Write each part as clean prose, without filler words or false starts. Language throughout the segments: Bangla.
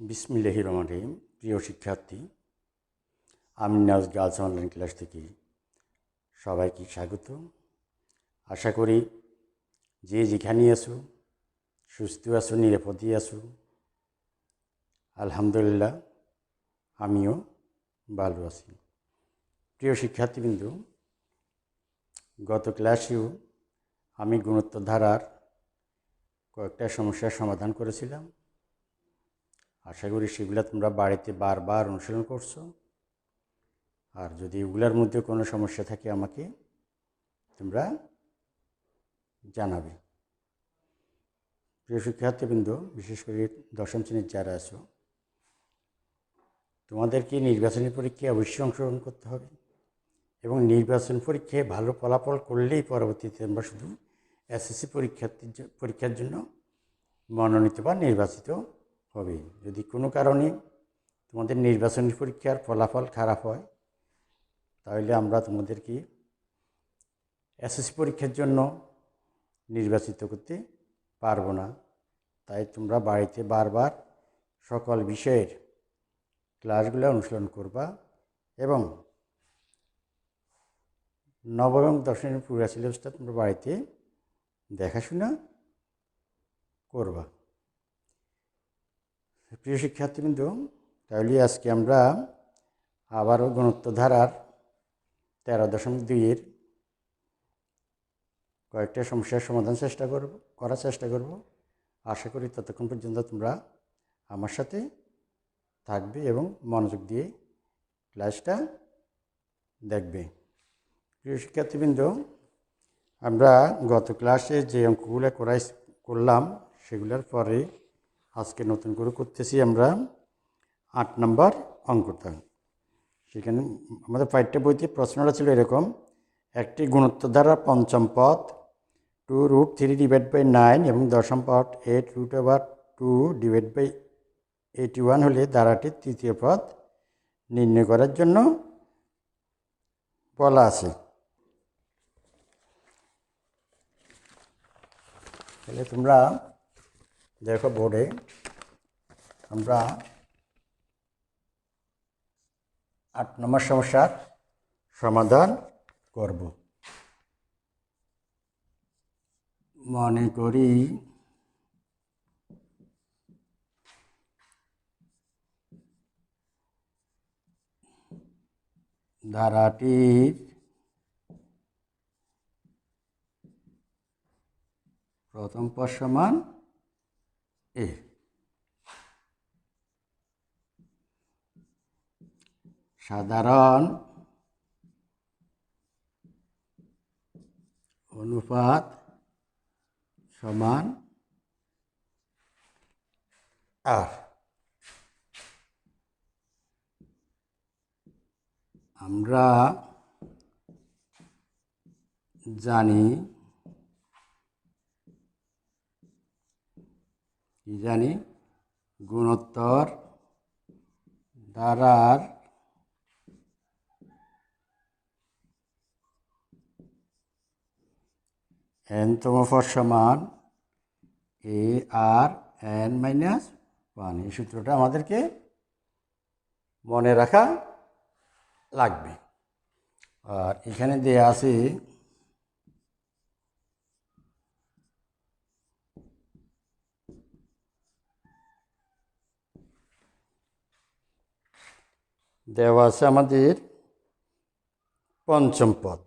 বিসমিল্লাহির রহমানির রহিম। প্রিয় শিক্ষার্থী, আমিনাজ গার্লস অনলাইন ক্লাস থেকে সবাইকে স্বাগত। আশা করি যে যেখানেই আছো সুস্থ আছো, নিরাপদে আছো। আলহামদুলিল্লাহ, আমিও ভালো আছি। প্রিয় শিক্ষার্থীবৃন্দ, গত ক্লাসেও আমি গুণোত্তর ধারার কয়েকটা সমস্যার সমাধান করেছিলাম। আশা করি সেগুলো তোমরা বাড়িতে বারবার অনুশীলন করছো। আর যদি এগুলোর মধ্যে কোনো সমস্যা থাকে আমাকে তোমরা জানাবে। প্রিয় শিক্ষার্থীবৃন্দ, বিশেষ করে দশম শ্রেণীর যারা আছো, তোমাদেরকে নির্বাচনী পরীক্ষায় অবশ্যই অংশগ্রহণ করতে হবে এবং নির্বাচন পরীক্ষায় ভালো ফলাফল করলেই পরবর্তীতে তোমরা শুধু এসএসসি পরীক্ষার জন্য মনোনীত বা নির্বাচিত হবে। যদি কোনো কারণে তোমাদের নির্বাচনী পরীক্ষার ফলাফল খারাপ হয় তাহলে আমরা তোমাদেরকে এসএসসি পরীক্ষার জন্য নির্বাচিত করতে পারবো না। তাই তোমরা বাড়িতে বারবার সকল বিষয়ের ক্লাসগুলো অনুসরণ করবা এবং নবম এবং দশমের পুরো সিলেবাসটা তোমরা বাড়িতে দেখাশোনা করবা। প্রিয় শিক্ষার্থীবৃন্দ, তাহলে আজকে আমরা আবারও গুণোত্তর ধারার 13.2-এর কয়েকটা সমস্যার সমাধান করার চেষ্টা করব। আশা করি ততক্ষণ পর্যন্ত তোমরা আমার সাথে থাকবে এবং মনোযোগ দিয়ে ক্লাসটা দেখবে। প্রিয় শিক্ষার্থীবৃন্দ, আমরা গত ক্লাসে যে অঙ্কগুলো করলাম সেগুলোর পরে আজকে নতুন করে করতেছি আমরা 8 নম্বর অঙ্কটা। সেখানে আমাদের পাঠ্য বইতে প্রশ্নটা ছিল এরকম: একটি গুণোত্তর ধারার পঞ্চম পদ 2√3/9 এবং দশম পদ 8√2/81 হলে ধারাটির তৃতীয় পদ নির্ণয় করার জন্য বলা আছে। তাহলে তোমরা দেখো বোর্ডে, আমরা 8 নম্বর সমস্যার সমাধান করব। মনে করি ধারাটির প্রথম পদ সমান এ। সাধারণ অনুপাত সমান আর। আমরা জানি গুণোত্তর ধারার n-তম পদ সমান ARn-1। এই সূত্রটা আমাদেরকে মনে রাখা লাগবে। আর এখানে দেয়া আছে আমাদের পঞ্চম পদ।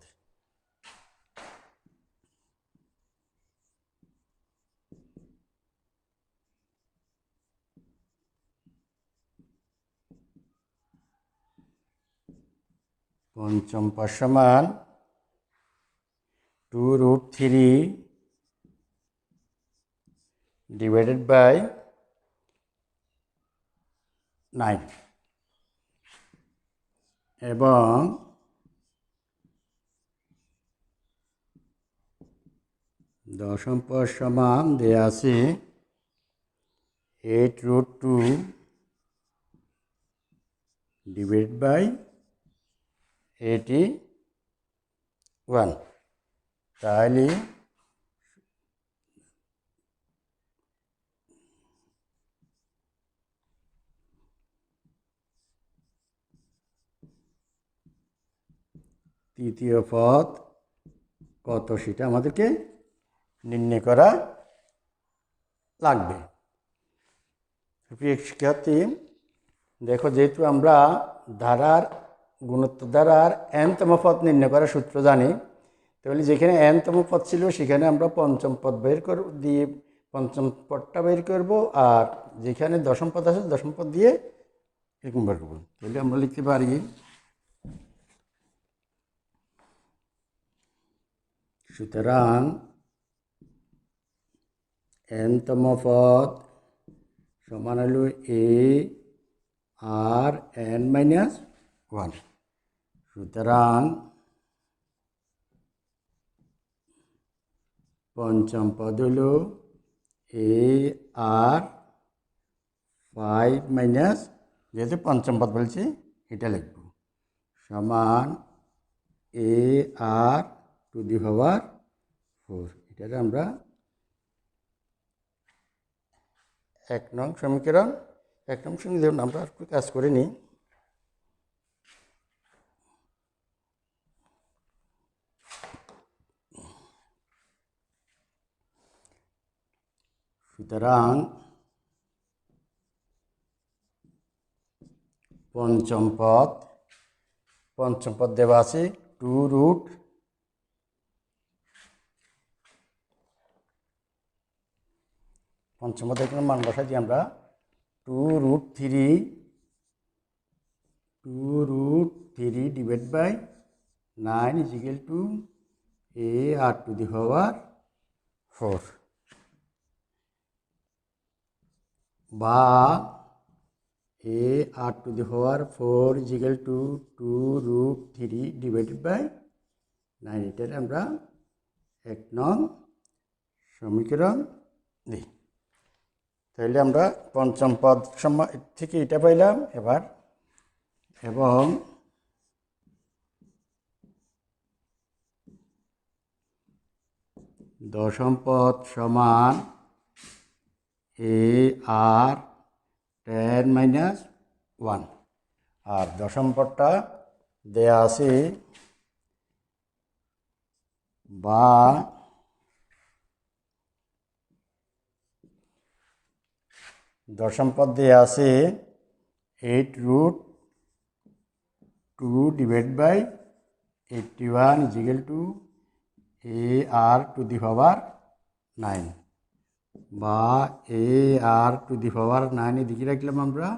পঞ্চম পদ সমান 2√3/9 এবং দশম পদ সমান দেয়া আছে 8√2/81। তাহলে তৃতীয় পদ কত সেটা আমাদেরকে নির্ণয় করা লাগবে। প্রিয় শিক্ষার্থী, দেখো যেহেতু আমরা ধারার গুণোত্তর ধারার n তম পদ নির্ণয় করার সূত্র জানি, তাহলে যেখানে n তম পদ ছিল সেখানে আমরা পঞ্চম পদ বের দিয়ে পঞ্চম পদটা বের করব, আর যেখানে দশম পদ আছে দশম পদ দিয়ে এরকম বের করব। তাহলে আমরা লিখতে পারি সুতরাং n তম পদ সমান হলো a আর n-1। সুতরাং পঞ্চম পদ হলো a আর 5 যেহেতু পঞ্চম পদ বলছি এটা লিখব সমান a r to the power 4। এটাকে আমরা 1নং সমীকরণ। 1নং সমীকরণ আমরা একটু কাজ করে নিই। সুতরাং পঞ্চম পদ দেওয়া আছে 2√, পঞ্চম পদের কোনো মান বসাই দিই আমরা 2√3 divide by 9 is equal to a r to the power 4, বা a r to the power 4 is equal to 2√3 divided by 9। এটার আমরা 1নং সমীকরণ দিই। তাহলে আমরা পঞ্চম পদ থেকে এটা পাইলাম এবার, এবং দশম পদ সমান a আর 10-1, আর দশম পদটা দেয়া আছে বা দশম পদ দেয়া আছে 8√2 divide by 81 is equal to a r to the power 9, বা a r to the power 9 এদিকে রাখলাম আমরা,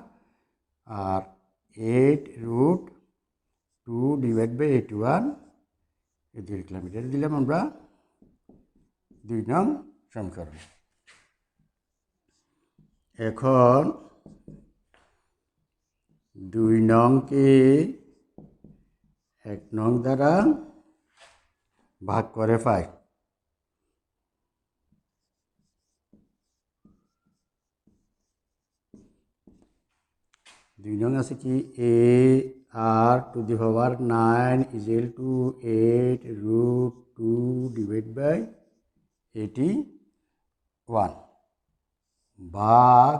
আর 8√2 ডিভাইড বাই 81 এদিকে রাখলাম। এটা দিলাম আমরা 2নং সমীকরণ। এখন 2নংকে 1নং দ্বারা ভাগ করে পাই। 2নং আছে কি a r to the power 9 is equal to 8√2 divide by 81, ভাগ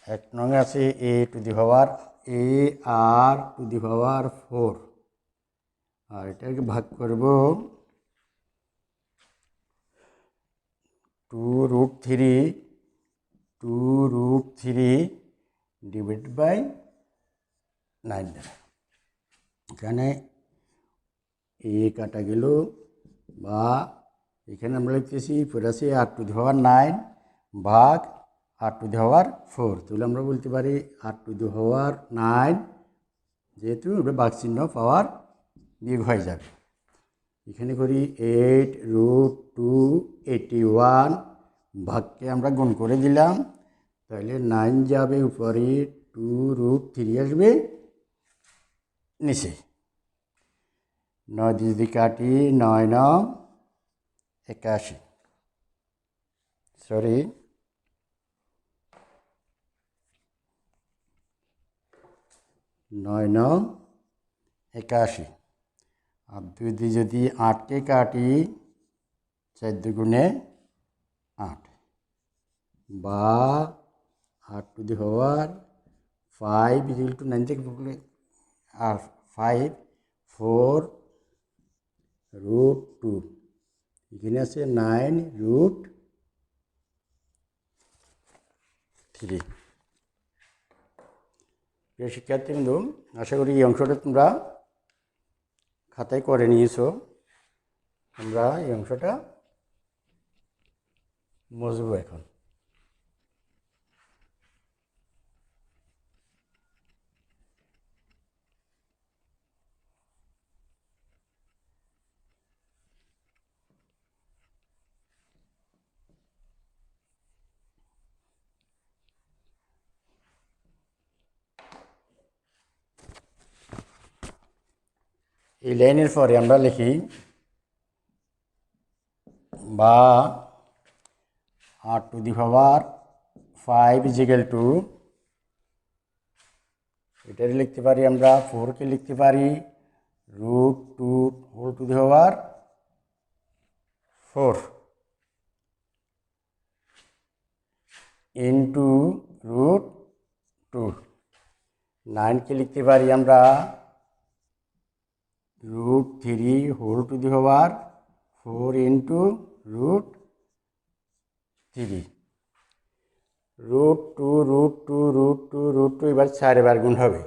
1নং আছে a to the power a r to the power 4, আর এটাকে ভাগ করব 2√3 ডিভাইড বাই 9 দ্বারা। এখানে a কাটা গেল, বা এখানে আমরা লিখতেছি পড়াছি আর টু দি পাওয়ার 9 ভাগ আর টু দি পাওয়ার 4। তাহলে আমরা বলতে পারি আর টু দি পাওয়ার 9, যেহেতু ভাগ চিহ্ন পাওয়ার বিয়োগ হয়ে যাবে। এখানে করি 8√281 ভাগকে আমরা গুণ করে দিলাম, তাহলে 9 যাবে উপরে, 2√3 আসবে নিচে। 9 দিয়ে যদি কাটি 9×9 81, সরি 9×9 81, আর 2 দিয়ে যদি 8কে কাটি 4 দুগুণে 8, বা r to the power 5 is equal to 9 থেকে আর 5 4√2, এখানে আছে 9√3। প্রিয় শিক্ষার্থীবৃন্দ, আশা করি এই অংশটা তোমরা খাতায় করে নিয়েছো। আমরা এই অংশটা বুঝবো এখন। এই লাইনের পরে আমরা লিখি বা r⁵ এটাই লিখতে পারি আমরা 4কে লিখতে পারি √2 ইন্টু √2। 9কে লিখতে পারি আমরা √3 ইন্টু √3। √2 এবার 4বার গুণ হবে।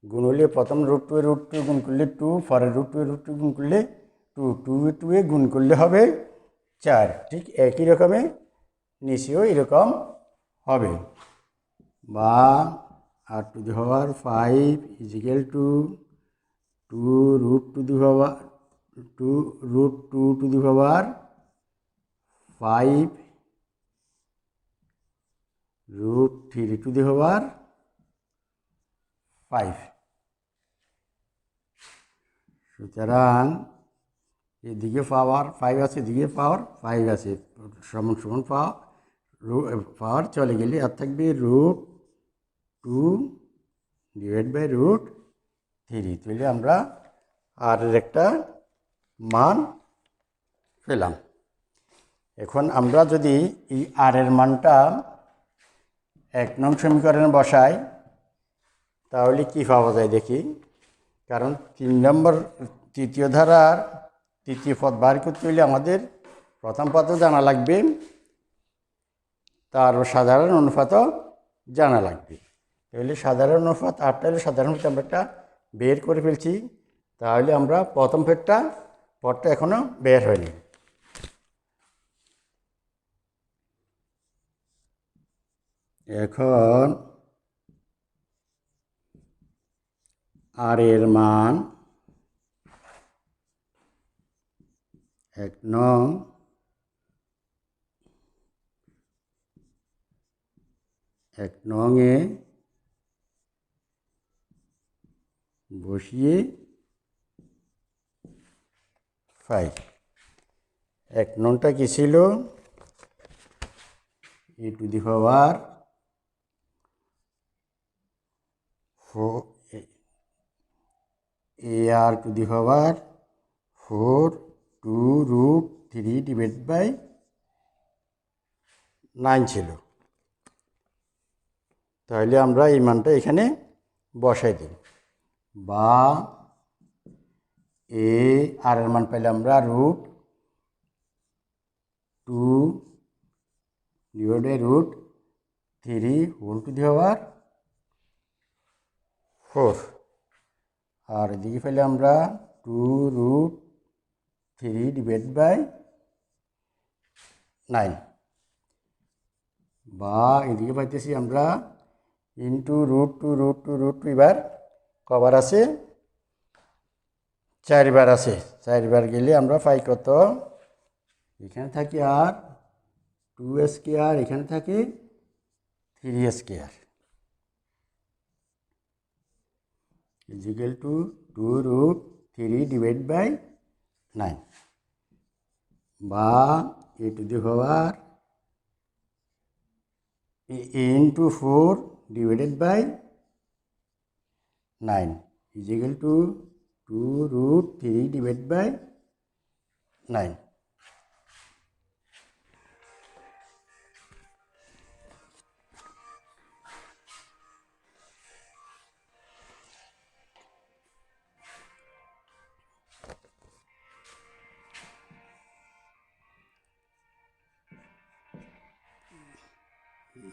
গুণ হলে প্রথম √2 গুণ করলে 2, পরের √2 গুণ করলে 2 গুণ করলে হবে 4। ঠিক একই রকমে নিচেও এরকম হবে। বা r⁵ ইজিক্যাল টু 2√2⁵ √3⁵। সুতরাং এদিকে পাওয়ার 5 আছে, এদিকে পাওয়ার 5 আছে, সমান সমান পাওয়ার চলে গেলে আর থাকবে √2/√3। তাহলে আমরা আর এর একটা মান পেলাম। এখন আমরা যদি এই আর এর মানটা 1 নং সমীকরণে বসাই তাহলে কি পাওয়া যায় দেখি। কারণ 3 নম্বর তৃতীয় ধারার তৃতীয় পদ বার করতে হলে আমাদের প্রথম পদও জানা লাগবে, তার সাধারণ অনুপাতও জানা লাগবে। তাহলে সাধারণ অনুপাত 8টা হলে সাধারণ অনুপাত আমরা একটা বের করে ফেলছি। তাহলে আমরা প্রথম পদটা এখনও বের হয়নি। এখন আর এর মান 1 নং এ বসিয়ে 5। 1 নংটা কি ছিল? e⁴ ar⁴ 2√3/9 ছিল। তাহলে আমরা এই মানটা এখানে বসাই দিই। বা আর এর মান পাইলে আমরা √2/√3 আর এদিকে পাইলে আমরা 2√3/9 বা এদিকে পাইতেছি আমরা ইন্টু √2 এবার কবার আছে? 4বার আছে। 4বার গেলে আমরা পাই কত? এখানে থাকি আর 2² এখানে থাকে 3² ইজিক্যাল টু 2√3/9 বা into 4/9 ইজিক্যাল টু 2√3/9।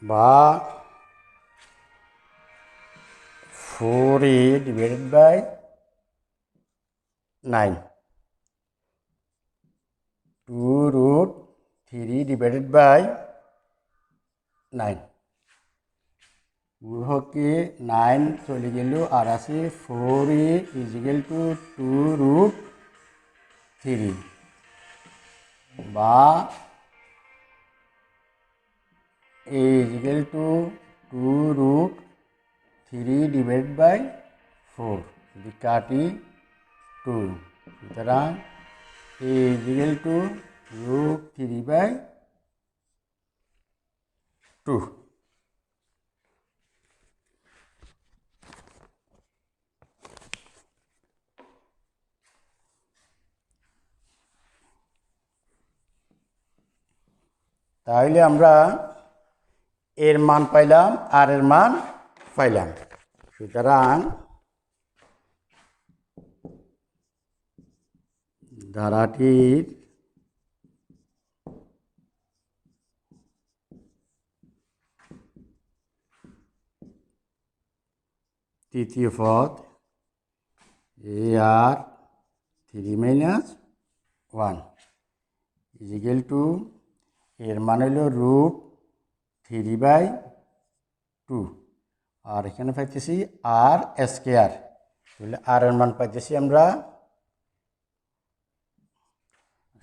বা 4a divided by 9, 2√3 divided by 9, গুণকে 9 চলে গেল আর আছে 4a ইজিক্যাল টু 2√3 বা a equal to 2√3 divide by 4, যদি কাটি 2, সুতরাং a ইজিক্যাল টু √3/2। তাহলে আমরা এর মান পাইলাম আর এর মান পাইলাম। সুতরাং ধারাটির তৃতীয় পদ এ আর 3-1 ইজিক্যাল টু এর মান হইল √3/2 আর এখানে পাইতেছি আর স্কয়ার, তাহলে আর এর মান পাইতেছি আমরা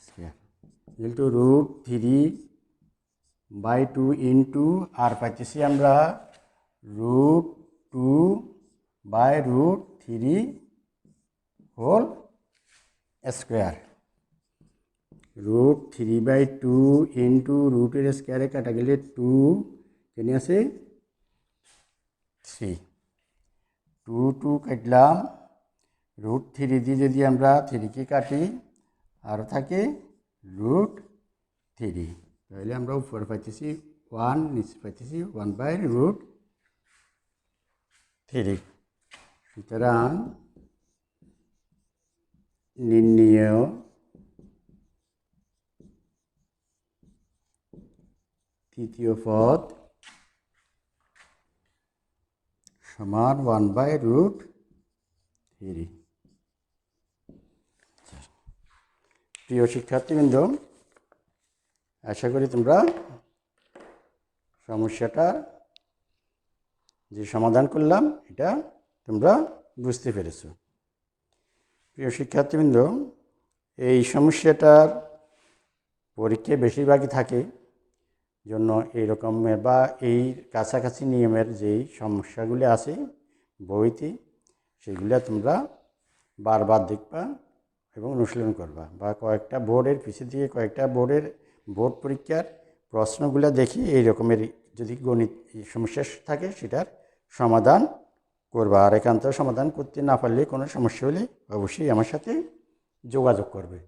স্কয়ার ইকুয়াল টু √3/2 ইন্টু আর পাইতেছি আমরা √2/√3 হোল স্কয়ার। √3/2 ইন্টু রুটের স্কয়ারে কাটা গেলে 2 এখানে আছে 3, 2 কাটলাম, √3 দিয়ে যদি আমরা 3কে কাটি আরও থাকে √3, তাহলে আমরা উপরে পাইতেছি 1, নিচে পাইতেছি 1/√3। সুতরাং নির্ণেয় তৃতীয় পদ সমান 1/√3। প্রিয় শিক্ষার্থীবৃন্দ, আশা করি তোমরা সমস্যাটা যে সমাধান করলাম এটা তোমরা বুঝতে পেরেছ। প্রিয় শিক্ষার্থীবৃন্দ, এই সমস্যাটার পরীক্ষায় বেশিরভাগই থাকে জন্য এই রকমের বা এই কাছাকাছি নিয়মের যেই সমস্যাগুলি আছে বইতে সেগুলো তোমরা বারবার দেখবা এবং অনুশীলন করবা, বা কয়েকটা বোর্ডের পিছিয়ে দিয়ে কয়েকটা বোর্ড পরীক্ষার প্রশ্নগুলো দেখি এই রকমের যদি গণিত সমস্যা থাকে সেটার সমাধান করবা। আর একান্ত সমাধান করতে না পারলে কোনো সমস্যা হলে অবশ্যই আমার সাথে যোগাযোগ করবে।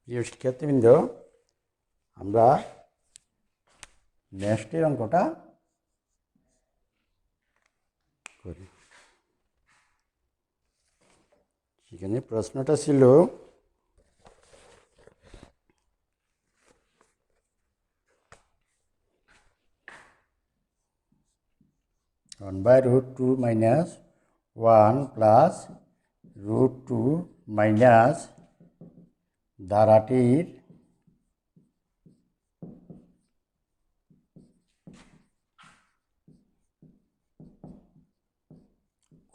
প্রিয় শিক্ষার্থীবৃন্দ, আমরা নেক্সটের অঙ্কটা করি। সেখানে প্রশ্নটা ছিল 1/√2 মাইনাস 1 প্লাস √2 মাইনাস ধারাটির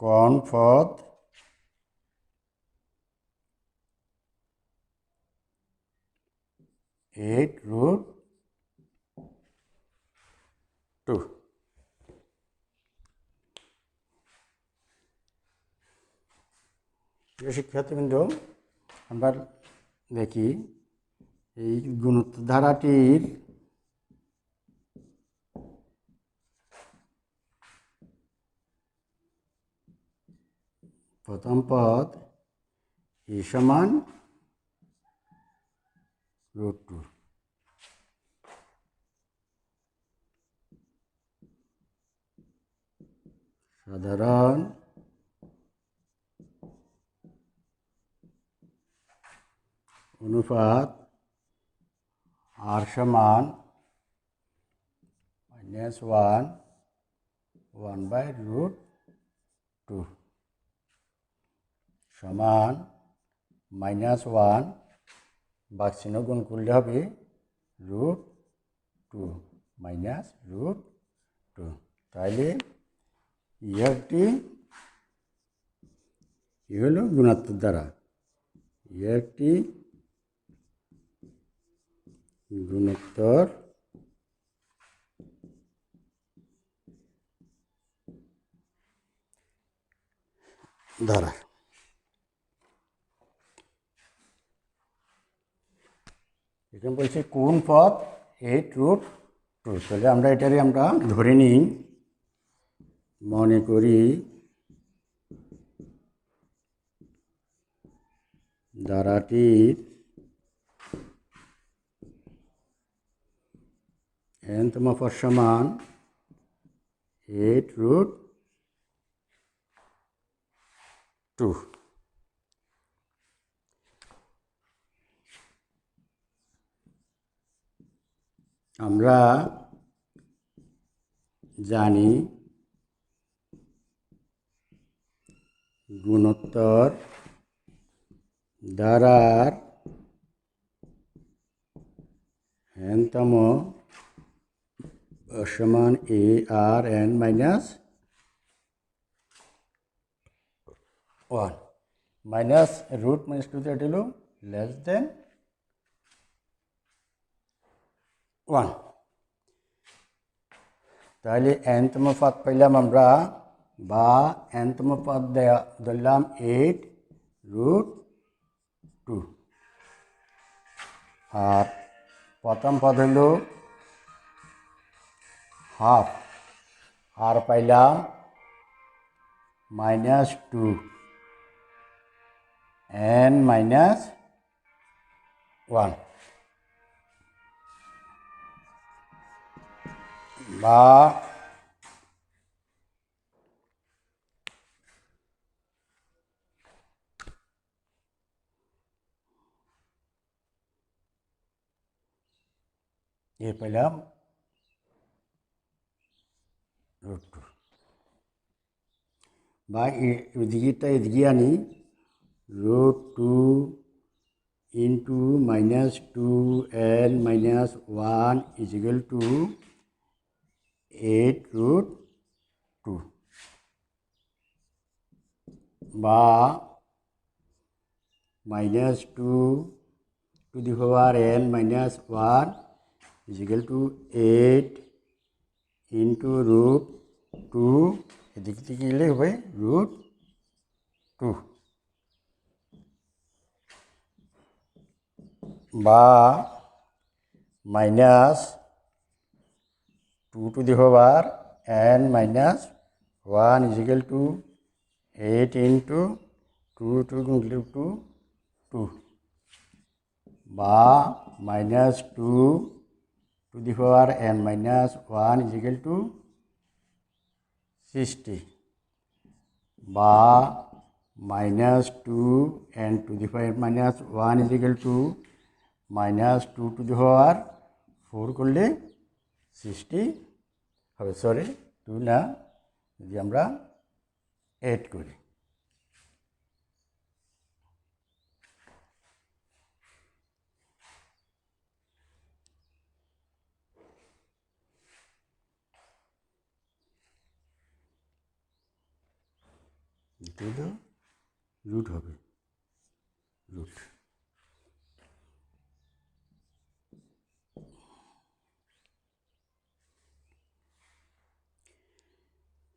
কোন পদ 8√2। প্রিয় শিক্ষার্থীবৃন্দ, আমরা দেখি এই গুণোত্তর ধারাটির প্রথম পদ এ সমান √2। সাধারণ অনুপাত r সমান -1 1/√2 সমান -1 বাক্সিন গুণ করলে হবে √2 -√2। তাহলে একটি হলো গুণাত্মক দ্বারা, একটি গুণোত্তর দ্বারা। এখানে বলছে কোন পদ 8√2। তাহলে আমরা এটারে আমরা ধরে নিই, মনে করি ধারাটির nতম পদ সমান 8√2। আমরা জানি গুণোত্তর দ্বারার nতম সমান ARn -1 মাইনাস √-2 এটা হলো <1। তাহলে nতম পদ পাইলাম আমরা, বা nতম পদ ধরলাম 8√2, আর প্রথম পদ হইল হাফ, আর পাইলাম -2 n -1, বা এ পেলাম √2, বা এদিকেটা এদিকে আনি, √2 into -2n -1 is equal to 8√2, বা -2 to the power n -1 is equal to 8 into √2, এদিক থেকে গেলে হবে √2, বা -2 to the power n -1 is equal to 8 into 2 to 2, বা -2 to the power n -1 is equal to 60, বা -2 n to the power -1 is equal to -2 to the power 4 করলে 60 হবে। সরি 2 না, যদি আমরা 8 করি, রুট হবে, রুট।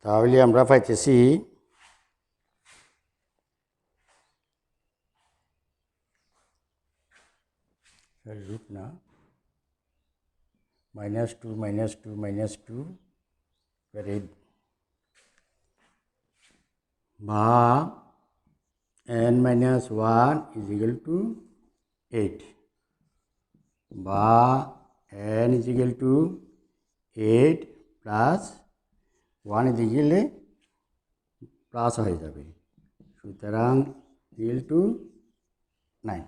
তাহলে আমরা পাইতেছি রুট না, -2 -2 -2 8, বা n minus 1 is equal to 8 বা n is equal to 8 plus 1 is equal plus হয়ে যাবে, সুতরাং ইকুয়াল টু 9।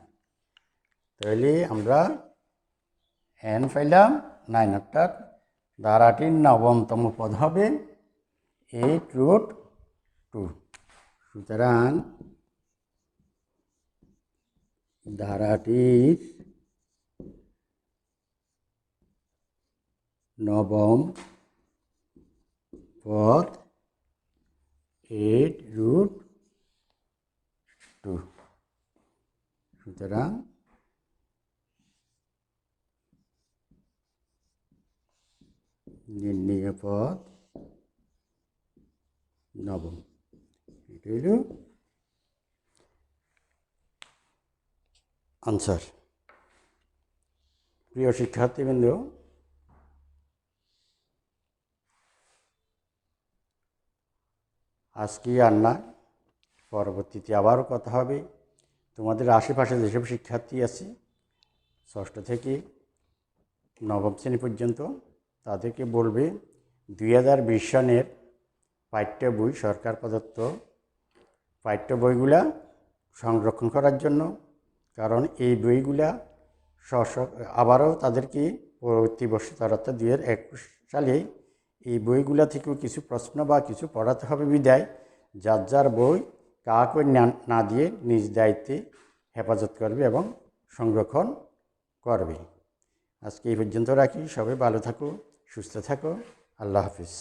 তাহলে আমরা n পাইলাম 9, অর্থাৎ ধারাটির নবমতম পদ হবে 8√2। সুতরাং ধারাটির নবম পদ 8√2। সুতরাং নির্ণয় পদ নবম, এটা হল আনসার। প্রিয় শিক্ষার্থীবৃন্দ, আজকে আর না, পরবর্তীতে আবারও কথা হবে। তোমাদের আশেপাশে যেসব শিক্ষার্থী আছে 6ষ্ঠ থেকে নবম শ্রেণী পর্যন্ত, তাদেরকে বলবে 2020 সনের পাঠ্য বই, সরকার প্রদত্ত পাঠ্য বইগুলা সংরক্ষণ করার জন্য। কারণ এই বইগুলা আবারও তাদেরকে পরবর্তী বর্ষে, অর্থাৎ 2021 সালে এই বইগুলা থেকেও কিছু প্রশ্ন বা কিছু পড়াতে হবে বিদায় যার যার বই কাউকে না দিয়ে নিজ দায়িত্বে হেফাজত করবে এবং সংরক্ষণ করবে। আজকে এই পর্যন্ত রাখি। সবাই ভালো থাকো, সুস্থ থাকো। আল্লাহ হাফিজ।